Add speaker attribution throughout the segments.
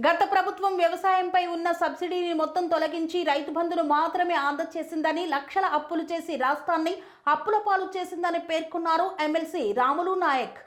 Speaker 1: గత ప్రభుత్వం వ్యవసాయంపై ఉన్న సబ్సిడీని మొత్తం తొలగించి రైతు బంధును మాత్రమే అందజేసిందని, లక్షల అప్పులు చేసి రాష్ట్రాన్ని అప్పుల పాలు చేసిందని పేర్కొన్నారు ఎమ్మెల్సీ రాములు నాయక్.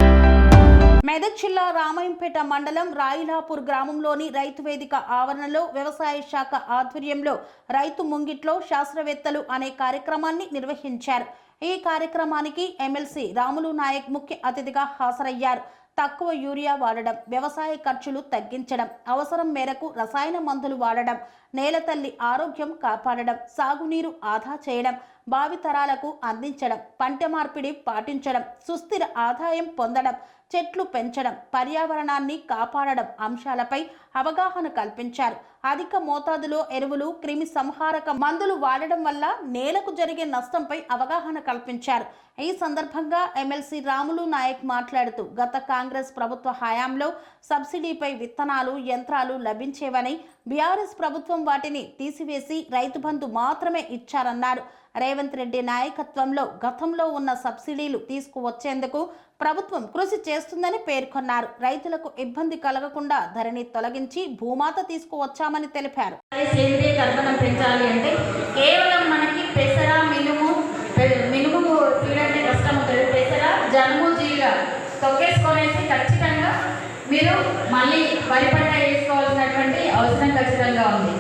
Speaker 1: మెదక్ జిల్లా రామాయంపేట మండలం రాయిలాపూర్ గ్రామంలోని రైతు వేదిక ఆవరణలో వ్యవసాయ శాఖ ఆధ్వర్యంలో రైతు ముంగిట్లో శాస్త్రవేత్తలు అనే కార్యక్రమాన్ని నిర్వహించారు. ఈ కార్యక్రమానికి ఎమ్మెల్సీ రాములు నాయక్ ముఖ్య అతిథిగా హాజరయ్యారు. తక్కువ యూరియా వాడడం, వ్యవసాయ ఖర్చులు తగ్గించడం, అవసరం మేరకు రసాయన మందులు వాడడం, నేల తల్లి ఆరోగ్యం కాపాడడం, సాగునీరు ఆదా చేయడం, భావితరాలకు అందించడం, పంట మార్పిడి పాటించడం, సుస్థిర ఆదాయం పొందడం, చెట్లు పెంచడం, పర్యావరణాన్ని కాపాడడం అంశాలపై అవగాహన కల్పించారు. అధిక మోతాదులో ఎరువులు, క్రిమి సంహారక మందులు వాడడం వల్ల నేలకు జరిగే నష్టంపై అవగాహన కల్పించారు. ఈ సందర్భంగా ఎమ్మెల్సీ రాములు నాయక్ మాట్లాడుతూ, గత కాంగ్రెస్ ప్రభుత్వ హయాంలో సబ్సిడీపై విత్తనాలు, యంత్రాలు లభించేవని, బీఆర్ఎస్ ప్రభుత్వం వాటిని తీసివేసి రైతు బంధు మాత్రమే ఇచ్చారన్నారు. రేవంత్ రెడ్డి నాయకత్వంలో గతంలో ఉన్న సబ్సిడీలు తీసుకువచ్చేందుకు ప్రభుత్వం కృషి చేస్తుందని పేర్కొన్నారు. రైతులకు ఇబ్బంది కలగకుండా ధరణి తొలగించి భూమాత తీసుకువచ్చామని తెలిపారు.
Speaker 2: సేంద్రియ కర్బనం పెంచాలి అంటే కేవలం మనకి పెసర, మినుము ఫీడ్ అంటే కష్టం ఉంటుంది. పెసర, జనుము, జీల తొక్కేసుకొనేసి ఖచ్చితంగా మీరు మళ్ళీ వరి పంట వేసుకోవాల్సినటువంటి అవసరం ఖచ్చితంగా ఉంది.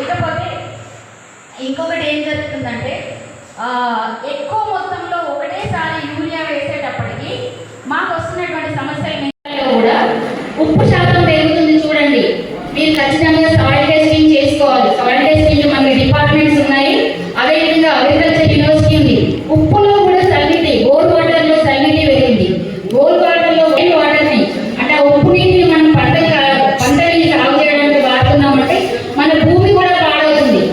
Speaker 2: ఇకపోతే ఇంకొకటి ఏం జరుగుతుందంటే, ఎక్కువ మొత్తంలో ఒకటేసారి యూరియా వేసేటప్పటికి మాకు వస్తున్నటువంటి సమస్యలు కూడా ఉప్పు శాతం పెరుగుతుంది. చూడండి, మీరు ఖచ్చితంగా సాయిల్ టెస్టింగ్ చేసుకోవాలి. సాయిల్ టెస్టింగ్ మన డిపార్ట్మెంట్స్ ఉన్నాయి, అదేవిధంగా అగ్రికల్చర్ యూనివర్సిటీ ఉంది. ఉప్పులో కూడా సల్లిటీ, బోర్ వాటర్లో సల్లిటీ పెరిగింది. బోర్ వాటర్లో వైన్ వాటర్ని అంటే ఆ ఉప్పు నీటిని మనం పంటని సాగు చేయడానికి వాడుతున్నామంటే మన భూమి కూడా పాడవుతుంది.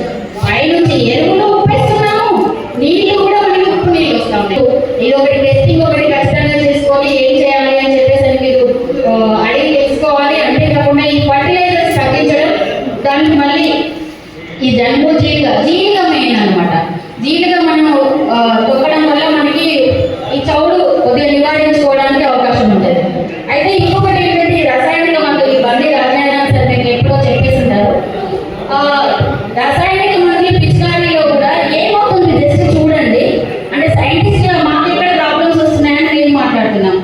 Speaker 2: పైనుంచి ఎరువులు ఉప్పేస్తున్నాము, నీళ్లు కూడా మనకి ఉప్పు నీళ్ళు వస్తా ఉన్నాయి. ఇది ఒకటి టెస్టింగ్ ఒకటి ఖచ్చితంగా చేసుకొని ఏం చేయాలి అని చెప్పేసి మీరు అడిగి తెలుసుకోవాలి. అంతేకాకుండా ఈ ఫర్టిలైజర్స్ తగ్గించడం, దానికి మళ్ళీ ఈ జనుము, జీలిక మెయిన్ అనమాట. జీలిక మనం తొక్కడం వల్ల మనకి ఈ చౌడు కొద్దిగా నివారించుకోవడానికి అవకాశం ఉంటుంది. అయితే ఇంకొకటి ఏంటంటే రసాయనిక మందులు, ఈ బండి రసాయనాలు సార్ మీకు ఎప్పుడో చెప్పేసింటారు. రసాయనిక మందులు పిచికారీలో కూడా ఏమవుతుంది జస్ట్ చూడండి. అంటే సైంటిస్ట్ మాకు ఎక్కడ ప్రాబ్లమ్స్ వస్తున్నాయని మేము మాట్లాడుతున్నాం.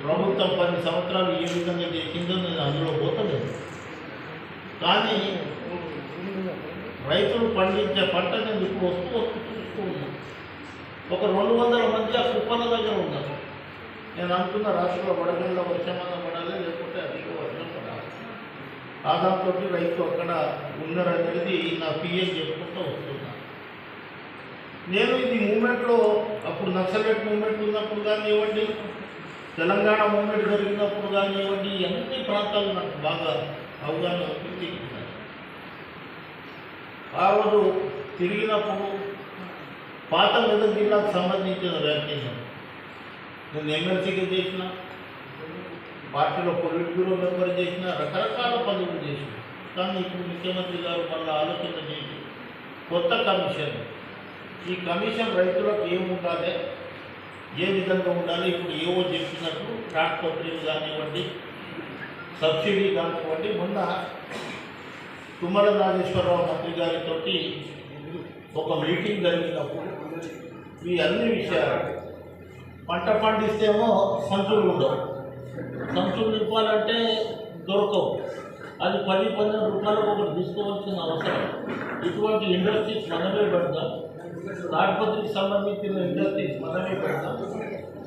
Speaker 3: ప్రభుత్వం 10 సంవత్సరాలు ఏ విధంగా చేసిందో నేను అందులో పోతలేదు. కానీ రైతులు పండించే పంట నేను ఇప్పుడు వస్తూ చూస్తూ ఉన్నాను. ఒక 200 మంది ఆ కుప్పల దగ్గర ఉన్నారు. నేను అనుకున్న రాష్ట్రంలో వడగళ్ళ వర్షమన్నా పడాలి, లేకపోతే అధిక వర్షం పడాలి. ఆదాంతో రైతు అక్కడ ఉన్నారనేది నా పిఏ చెప్పుకుంటూ వస్తున్నాను. నేను ఇది మూమెంట్లో అప్పుడు నక్సలైట్ మూమెంట్ ఉన్నప్పుడు కానివ్వండి, తెలంగాణ మూమెంట్ జరిగినప్పుడు కానివ్వండి, అన్ని ప్రాంతాలు నాకు బాగా అవగాహన ఉంది. ఆ రోజు తిరిగినప్పుడు పాత మెదక్ జిల్లాకు సంబంధించిన వ్యాఖ్యలు నేను ఎమ్మెల్సీగా చేసిన, పార్టీలో పొలిట్ బ్యూరో మెంబర్ చేసిన, రకరకాల పనులు చేసిన. కానీ ఇప్పుడు ముఖ్యమంత్రి గారు మళ్ళీ ఆలోచన చేసి కొత్త కమిషన్, ఈ కమిషన్ రైతులకు ఏముండాలి, ఏ విధంగా ఉండాలి, ఇప్పుడు ఏవో చెప్పినట్టు ట్రాక్టర్లు కానివ్వండి, సబ్సిడీ కానివ్వండి. మొన్న తుమ్మల నాగేశ్వరరావు మంత్రి గారితో ఒక మీటింగ్ జరిగినప్పుడు ఈ అన్ని విషయాలు, పంట పండిస్తేమో సంచులు ఉండవు, సంచులు నింపాలంటే దొరకవు, అది 10-12 రూపాయలకు ఒకటి తీసుకోవాల్సిన అవసరం. ఇటువంటి ఇండస్ట్రీస్ మనమే పెడతాం, తాడిపత్రికి సంబంధించిన ఇండస్ట్రీస్ మనమే పెడతాం.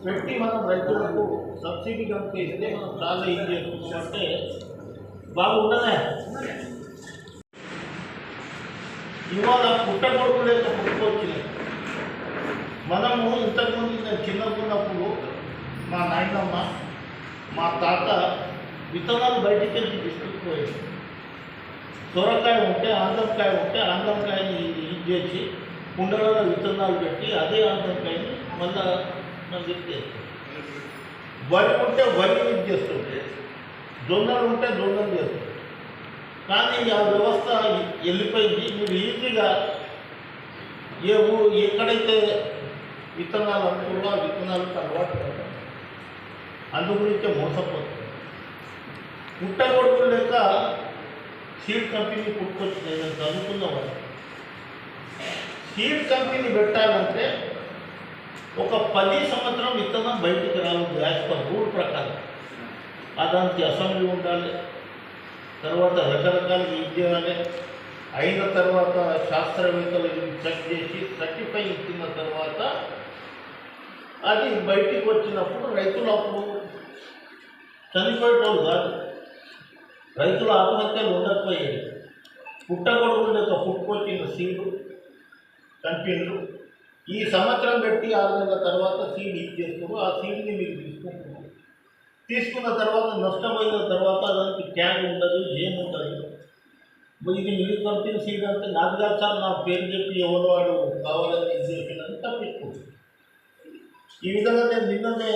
Speaker 3: పెట్టి మనం రైతులకు సబ్సిడీ కనుక ఇస్తే మనం చాలా ఏం చేసుకుంటామంటే బాగుండనే. ఇవాళ పుట్టగొడుకు లేక పుట్టుకొచ్చినాయి. మనము ఇంతకుముందు నేను చిన్నకున్నప్పుడు మా నాయనమ్మ, మా తాత విత్తనాలు బయటికి వెళ్ళి తీసుకుపోయేది. సొరకాయ ఉంటే, ఆంధ్రకాయ ఉంటే ఆంధ్రకాయని ఇది చేసి కుండలలో విత్తనాలు పెట్టి అదే ఆంధ్రకాయని మళ్ళా మనం చేస్తాం. వరి ఉంటే వరి ఇది చేస్తుంటే, జొన్నలు ఉంటే జొన్నలు చేస్తాం. కానీ ఆ వ్యవస్థ వెళ్ళిపోయింది. మీరు ఈజీగా ఎక్కడైతే విత్తనాలు అనుకున్నా విత్తనాలకు అలవాటు పడతాం, అందు గురించే మోసపోతుంది. పుట్టగొడుగులు లేక సీడ్ కంపెనీ పుట్టుకొచ్చినాయి. నేను చదువుకున్నవాడు. సీడ్ కంపెనీ పెట్టాలంటే ఒక 10 సంవత్సరం విత్తనం బయటికి రావాలి యాజ్ పర్ రూల్ ప్రకారం. దానికి అసెంబ్లీ ఉండాలి, తర్వాత రకరకాలుగా ఇది చేయాలి. అయిన తర్వాత శాస్త్రవేత్తలు చెక్ చేసి సర్టిఫై ఇచ్చిన తర్వాత అది బయటికి వచ్చినప్పుడు రైతులు అప్పుడు చనిపోయేటోళ్ళు కాదు, రైతుల ఆత్మహత్యలు ఉండకపోయేది. పుట్టగొడుగులు లేక పుట్టుకొచ్చిన సీడు కంపెనీలు ఈ సంవత్సరం పెట్టి 6 నెలల తర్వాత సీడ్ ఇచ్చేస్తారు. ఆ సీడ్ని మీరు తీసుకుంటున్నారు. తీసుకున్న తర్వాత నష్టపోయిన తర్వాత దానికి ట్యాగ్ ఉండదు, ఏముండదు. ఇది మీరు కంపెనీ సీడ్ అంటే నాకు కాదు సార్, నా పేరు చెప్పి ఎవరు వాడు కావాలని చేసినని తప్పించుకుంటుంది. ఈ విధంగా నేను నిన్ననే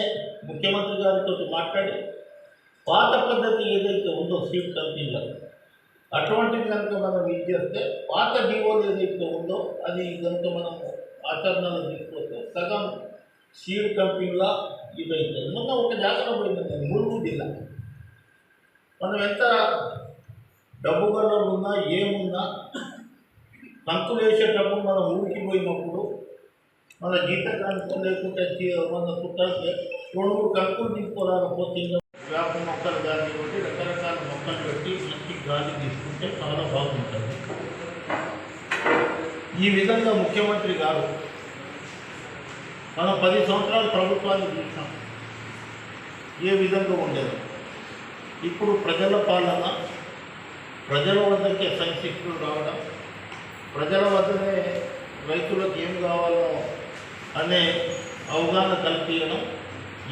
Speaker 3: ముఖ్యమంత్రి గారితో మాట్లాడి పాత పద్ధతి ఏదైతే ఉందో సీడ్ కంపెనీలో అటువంటిది కనుక మనం ఇది చేస్తే పాత డివోలు ఏదైతే ఉందో అది కనుక మనం ఆచరణలో తీసుకొస్తే సగం సీడ్ కంపెనీలా ఇదైతే మొన్న ఒక జాతర పోయిందండి ములుగు జిల్లా. మనం ఎంత డబ్బు గడలు ఉన్నా ఏమున్నా కంకులు వేసేటప్పుడు మనం ఊరికి పోయినప్పుడు మన జీతకానికి లేకుంటే మన చుట్టాలకి 2-3 కంకులు తీసుకోలేకపోతే వేప మొక్కలు కానివ్వండి రకరకాల మొక్కలు పెట్టి మంచి గాలి తీసుకుంటే చాలా బాగుంటుంది. ఈ విధంగా ముఖ్యమంత్రి గారు మనం 10 సంవత్సరాలు ప్రభుత్వాన్ని చూసాం ఏ విధంగా ఉండేది. ఇప్పుడు ప్రజల పాలన, ప్రజల వద్దకే సంశిక్షలు రావడం, ప్రజల వద్దనే రైతులకు ఏం కావాలో అనే అవగాహన కల్పించడం,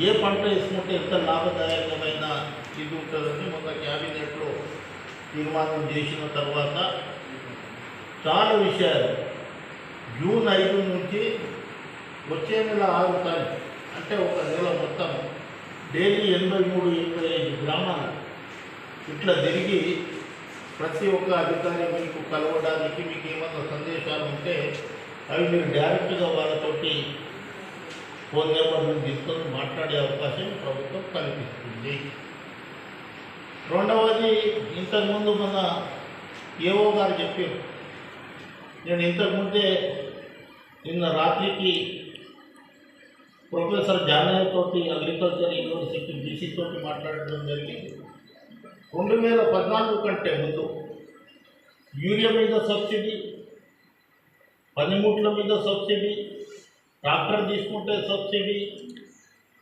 Speaker 3: ఏ పంట వేసుకుంటే ఎంత లాభదాయకమైన ఇది ఉంటుందని మొన్న క్యాబినెట్లో తీర్మానం చేసిన తర్వాత చాలా విషయాలు జూన్ 5 నుంచి వచ్చే నెల 6 తారీఖు అంటే ఒక నెల మొత్తం డైలీ 83-85 గ్రామాలు ఇట్లా తిరిగి ప్రతి ఒక్క అధికారి మీకు కలవడానికి మీకు ఏమన్నా సందేశాలు ఉంటే అవి మీరు డైరెక్ట్గా వాళ్ళతోటి ఫోన్ నెంబర్లు తీసుకొని మాట్లాడే అవకాశం ప్రభుత్వం కల్పిస్తుంది. రెండవది, ఇంతకుముందు మన ఏఓ గారు చెప్పారు, నేను ఇంతకుముందే నిన్న రాత్రికి ప్రొఫెసర్ జానయ్య తోటి అగ్రికల్చర్ యూనివర్సిటీ బీసీ తోటి మాట్లాడడం జరిగింది. 2014 కంటే ముందు యూరియా మీద సబ్సిడీ, పనిముట్ల మీద సబ్సిడీ, ట్రాక్టర్ తీసుకుంటే సబ్సిడీ,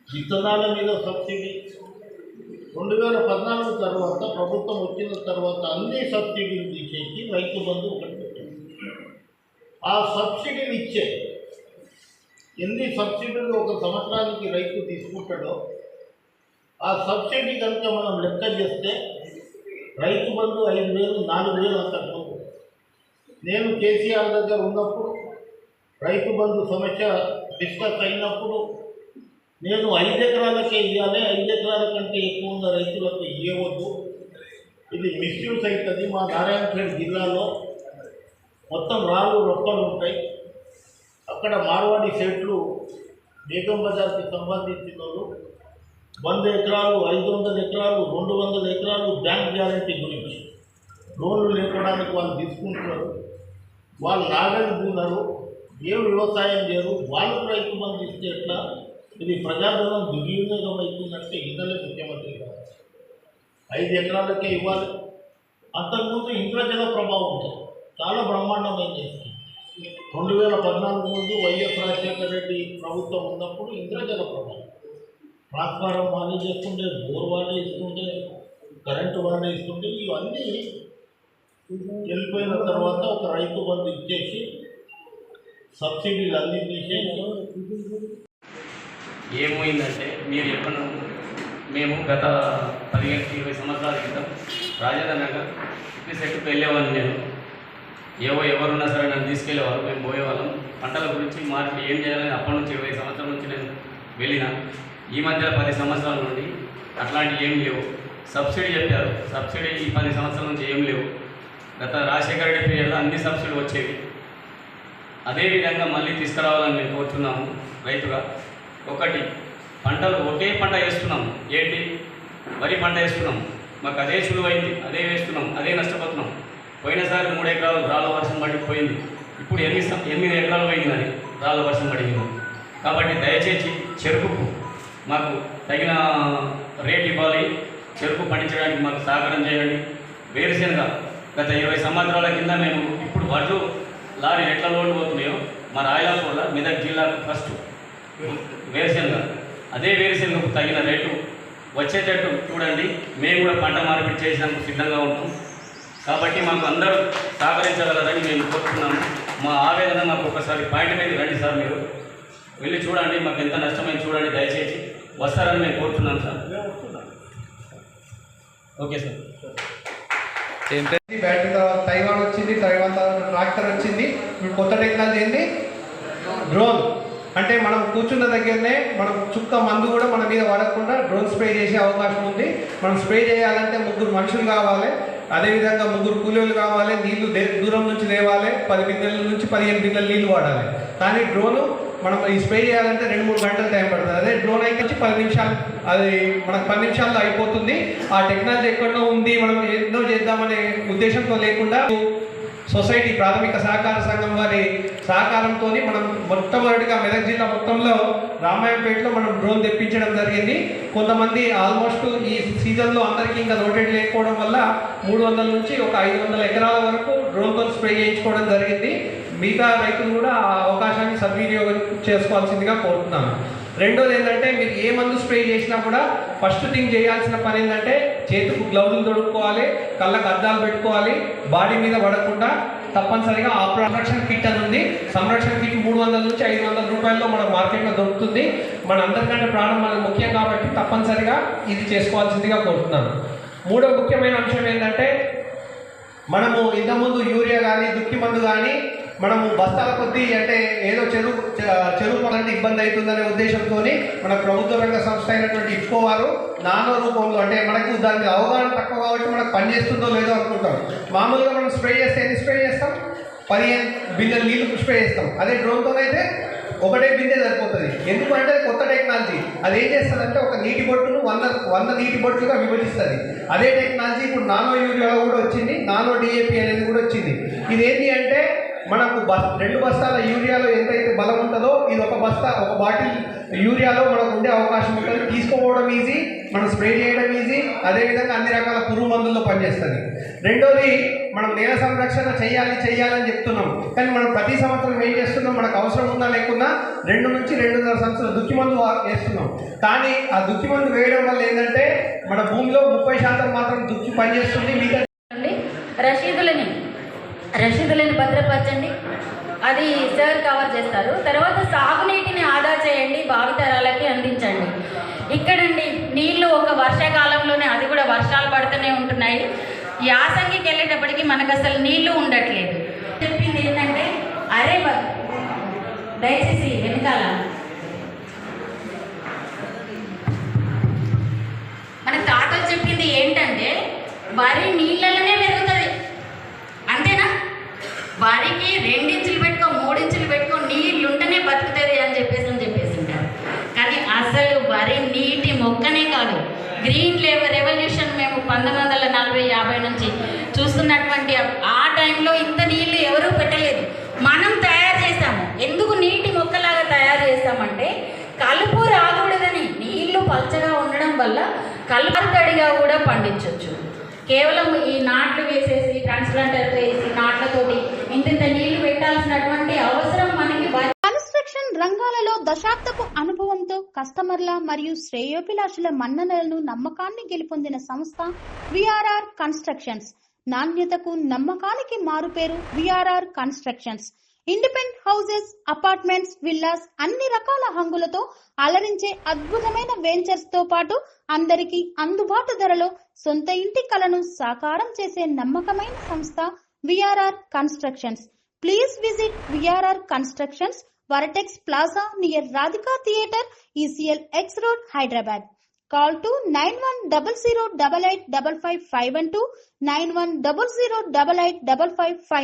Speaker 3: విత్తనాల మీద సబ్సిడీ. 2014 తర్వాత ప్రభుత్వం వచ్చిన తర్వాత అన్ని సబ్సిడీలు తీసేసి రైతు బంధు ఒకటి పెట్టింది. ఆ సబ్సిడీలు ఇచ్చే ఎన్ని సబ్సిడీలు ఒక సంవత్సరానికి రైతు తీసుకుంటాడో ఆ సబ్సిడీ కనుక మనం లెక్క చేస్తే రైతు బంధు 5,000, 4,000 అంతకుముందు. నేను కేసీఆర్ దగ్గర ఉన్నప్పుడు రైతు బంధు సమస్య డిస్కస్ అయినప్పుడు నేను 5 ఎకరాలకే ఇవ్వాలి, 5 ఎకరాల కంటే ఎక్కువ ఉన్న రైతులకు ఇవ్వవద్దు, ఇది మిస్యూజ్ అవుతుంది. మా నారాయణఖేడ్ జిల్లాలో మొత్తం రాళ్ళు రొప్పలు ఉంటాయి. అక్కడ మార్వాడి సెట్లు బేగం బజార్కి సంబంధించిన వాళ్ళు 100 ఎకరాలు, 500 ఎకరాలు, 200 ఎకరాలు బ్యాంక్ గ్యారంటీ గురించి లోన్లు లేపడానికి వాళ్ళు తీసుకుంటున్నారు. వాళ్ళు నాగలి ఉన్నారు, ఏ వ్యవసాయం చేయరు, వాళ్ళకు రైతు బంధు ఇస్తే ఎట్లా? ఇది ప్రజాధనం దుర్వినియోగం అవుతుందంటే ఇతరులే ముఖ్యమంత్రి కాదు. 5 ఎకరాలకే ఇవ్వాలి. అంతకుముందు ఇంద్రజల ప్రభావం ఉంటుంది, చాలా బ్రహ్మాండమైంది. 2014 ముందు వైఎస్ రాజశేఖర రెడ్డి ప్రభుత్వం ఉన్నప్పుడు ఇంద్రజల ప్రభావం, ట్రాన్స్ఫారం వాళ్ళే చేస్తుంటే, బోర్ వాళ్ళే ఇస్తుంటే, కరెంటు వాళ్ళే ఇస్తుంటే, ఇవన్నీ వెళ్ళిపోయిన తర్వాత ఒక రైతు బంధు ఇచ్చేసి సబ్సిడీలు అన్నీ తీసేసి
Speaker 4: ఏమైందంటే మీరు ఎప్పుడు మేము గత 15-20 సంవత్సరాల క్రితం రాజేంద్ర నగర్ సెట్కి వెళ్ళేవాళ్ళం. నేను ఎవరున్నా సరే నన్ను తీసుకెళ్ళేవారు, మేము పోయేవాళ్ళం. పంటల గురించి మార్కెట్ ఏం చేయాలని అప్పటి నుంచి 20 సంవత్సరాల నుంచి నేను వెళ్ళిన. ఈ మధ్య 10 సంవత్సరాల నుండి అట్లాంటివి ఏం లేవు. సబ్సిడీ చెప్పారు, సబ్సిడీ ఈ 10 సంవత్సరాల నుంచి ఏం లేవు. గత రాజశేఖర రెడ్డి పీరియడ్లో అన్ని సబ్సిడీ వచ్చేవి. అదేవిధంగా మళ్ళీ తీసుకురావాలని మేము కోరుతున్నాము రైతుగా. ఒకటి, పంటలు ఒకే పంట వేస్తున్నాము, ఏంటి వరి పంట వేస్తున్నాము. మాకు అదే సులువైంది, అదే వేస్తున్నాం, అదే నష్టపోతున్నాం. పోయినసారి 3 ఎకరాలు రాళ్ళ వర్షం పడిపోయింది, ఇప్పుడు 8 ఎకరాలు పోయింది అది రాళ్ళ వర్షం పడింది. కాబట్టి దయచేసి చెరుకుకు మాకు తగిన రేట్ ఇవ్వాలి, చెరుకు పండించడానికి మాకు సహకారం చేయండి. వేరుశెనగ గత 20 సంవత్సరాల కింద మేము ఇప్పుడు వడ్లు లారీ ఎట్లా లోడ్లు పోతున్నాయో మా రాయలసీమ మెదక్ జిల్లాకు ఫస్ట్ వేరుశెనగ, అదే వేరుశెనగకు తగిన రేటు వచ్చేటట్టు చూడండి. మేము కూడా పంట మార్పిడి చేసినందుకు సిద్ధంగా ఉంటాం. కాబట్టి మాకు అందరూ సహకరించగలరని మేము కోరుతున్నాము. మా ఆవేదన మాకు ఒకసారి పాయింట్ మీద రండి సార్, మీరు వెళ్ళి చూడండి, మాకు ఎంత నష్టమైంది చూడండి, దయచేసి వస్తారని మేము కోరుతున్నాం సార్. Okay sir.
Speaker 5: బ్యాటరీ తర్వాత తైవాన్ వచ్చింది, తైవాన్ తర్వాత ట్రాక్టర్ వచ్చింది. ఇప్పుడు కొత్త టెక్నాలజీ ఏంది? డ్రోన్. అంటే మనం కూర్చున్న దగ్గరనే మనం చుక్క మందు కూడా మన మీద పడకుండా డ్రోన్ స్ప్రే చేసే అవకాశం ఉంది. మనం స్ప్రే చేయాలంటే 3 మనుషులు కావాలి, అదేవిధంగా 3 కూలీలు కావాలి, నీళ్లు దూరం నుంచి తేవాలి, 10 బిందెల నుంచి 15 బిందెలు నీళ్లు వాడాలి. కానీ డ్రోను మనం ఈ స్ప్రే చేయాలంటే 2-3 గంటలు టైం పడుతుంది. అదే డ్రోన్ అయితే 10 నిమిషాలు, అది మనకు 10 నిమిషాల్లో అయిపోతుంది. ఆ టెక్నాలజీ ఎక్కడో ఉంది, మనం ఎన్నో చేద్దామనే ఉద్దేశంతో లేకుండా సొసైటీ ప్రాథమిక సహకార సంఘం వారి సహకారంతో మనం మొట్టమొదటిగా మెదక్ జిల్లా మొత్తంలో రామాయంపేటలో మనం డ్రోన్ తెప్పించడం జరిగింది. కొంతమంది ఆల్మోస్ట్ ఈ సీజన్లో అందరికీ ఇంకా నోటెడ్ లేకపోవడం వల్ల 300 నుంచి ఒక 500 ఎకరాల వరకు డ్రోన్తో స్ప్రే చేయించుకోవడం జరిగింది. మిగతా రైతులు కూడా ఆ అవకాశాన్ని సద్వినియోగం చేసుకోవాల్సిందిగా కోరుతున్నాను. రెండోది ఏంటంటే, మీరు ఏ మందు స్ప్రే చేసినా కూడా ఫస్ట్ థింగ్ చేయాల్సిన పని ఏంటంటే చేతుకు గ్లౌజులు తొడుక్కోవాలి, కళ్ళకు అద్దాలు పెట్టుకోవాలి, బాడీ మీద పడకుండా తప్పనిసరిగా ఆ సంరక్షణ కిట్ అని ఉంది. సంరక్షణ కిట్ 300 నుంచి 500 రూపాయల్లో మన మార్కెట్లో దొరుకుతుంది. మన అందరికంటే ప్రాణం మనకు ముఖ్యం కాబట్టి తప్పనిసరిగా ఇది చేసుకోవాల్సిందిగా కోరుతున్నాను. మూడో ముఖ్యమైన అంశం ఏంటంటే, మనము ఇంతకుముందు యూరియా కానీ దుక్కి మందు కానీ మనము బస్తాల కొద్దీ, అంటే ఏదో చెరువు పడాలంటే ఇబ్బంది అవుతుందనే ఉద్దేశంతో మన ప్రభుత్వ రంగ సంస్థ అయినటువంటి ఇఫ్కో వారు నానో రూపంలో, అంటే మనకు దాని మీద అవగాహన తక్కువ కాబట్టి మనకు పనిచేస్తుందో లేదో అనుకుంటాం. మామూలుగా మనం స్ప్రే చేస్తే ఎన్ని స్ప్రే చేస్తాం? 15 బిందెలు నీళ్లు స్ప్రే చేస్తాం. అదే డ్రోన్తోనైతే ఒకటే బిందె సరిపోతుంది. ఎందుకంటే కొత్త టెక్నాలజీ. అది ఏం చేస్తుందంటే ఒక నీటి బొట్టును 100 నీటి బొట్టులుగా విభజిస్తుంది. అదే టెక్నాలజీ ఇప్పుడు నానో యూరియా కూడా వచ్చింది, నానో డిఏపి అనేది కూడా వచ్చింది. ఇదేంటి అంటే మనకు 2 బస్తాల యూరియాలో ఎంతైతే బలం ఉంటుందో ఇది ఒక బాటిల్ యూరియాలో మనకు ఉండే అవకాశం ఉంటుంది. తీసుకోవడం ఈజీ, మనం స్ప్రే చేయడం ఈజీ, అదేవిధంగా అన్ని రకాల పురుగు మందుల్లో పనిచేస్తుంది. రెండోది, మనం నేల సంరక్షణ చేయాలని చెప్తున్నాం, కానీ మనం ప్రతి సంవత్సరం ఏం చేస్తున్నాం, మనకు అవసరం ఉందా లేకున్నా 2 నుంచి 2.5 సంవత్సరాలు దుక్కి మందు వేస్తున్నాం. కానీ ఆ దుక్కి మందు వేయడం వల్ల ఏంటంటే మన భూమిలో 30% మాత్రం దుక్కి పనిచేస్తుంది. మిగతా
Speaker 2: రసీదులను భద్రపరచండి, అది సార్ కవర్ చేస్తారు. తర్వాత సాగునీటిని ఆదా చేయండి, భావితరాలకి అందించండి. ఇక్కడండి నీళ్లు ఒక వర్షాకాలంలోనే, అది కూడా వర్షాలు పడుతూనే ఉంటున్నాయి. యాసంగికి వెళ్ళేటప్పటికి మనకు అసలు నీళ్లు ఉండట్లేదు. చెప్పింది ఏంటంటే, అరే దయచేసి వెనకాల మన తాతలు చెప్పింది ఏంటంటే, వరి నీళ్ళలోనే పెరుగుతుంది, అంతేనా? వరికి 2 ఇంచులు పెట్టుకో, 3 ఇంచులు పెట్టుకో, నీళ్ళు ఉంటేనే బతుకుతుంది అని చెప్పేసి ఉంటారు. కానీ అసలు వరి నీటి మొక్కనే కాదు, గ్రీన్ రెవల్యూషన్ మేము 1940-50 నుంచి చూస్తున్నటువంటి ఆ టైంలో ఇంత నీళ్లు ఎవరూ పెట్టలేదు, మనం తయారు చేసాము. ఎందుకు నీటి మొక్కలాగా తయారు చేస్తామంటే, కలుపు రాకూడదని. నీళ్లు పల్చగా ఉండడం వల్ల కలుపు తడిగా కూడా పండించవచ్చు. కేవలం ఈ నాట్లు వేసేసి ట్రాన్స్ప్లాంటర్తో వేసి నాట్లతోటి ఇంత నీళ్లు పెట్టాల్సినటువంటి అవసరం మనకి.
Speaker 6: కన్స్ట్రక్షన్ రంగాలలో దశాబ్దపు అనుభవంతో కస్టమర్ల మరియు శ్రేయోభిలాషుల మన్ననలను, నమ్మకాన్ని గెలుపొందిన సంస్థ విఆర్ఆర్ కన్స్ట్రక్షన్స్. నాణ్యతకు నమ్మకానికి మారుపేరు VRR constructions. Independent houses, apartments, villas, అన్ని రకాల హంగులతో అలరించే అద్భుతమైన వెంచర్స్ తో పాటు అందరికీ అందుబాటు ధరలో సొంత ఇంటి కలను సాకారం చేసే నమ్మకమైన సంస్థ VRR constructions. Please visit VRR constructions, వరటెక్స్ plaza near Radhika theatre, ECL X Road, Hyderabad. Call to 910088555512, 9100885555.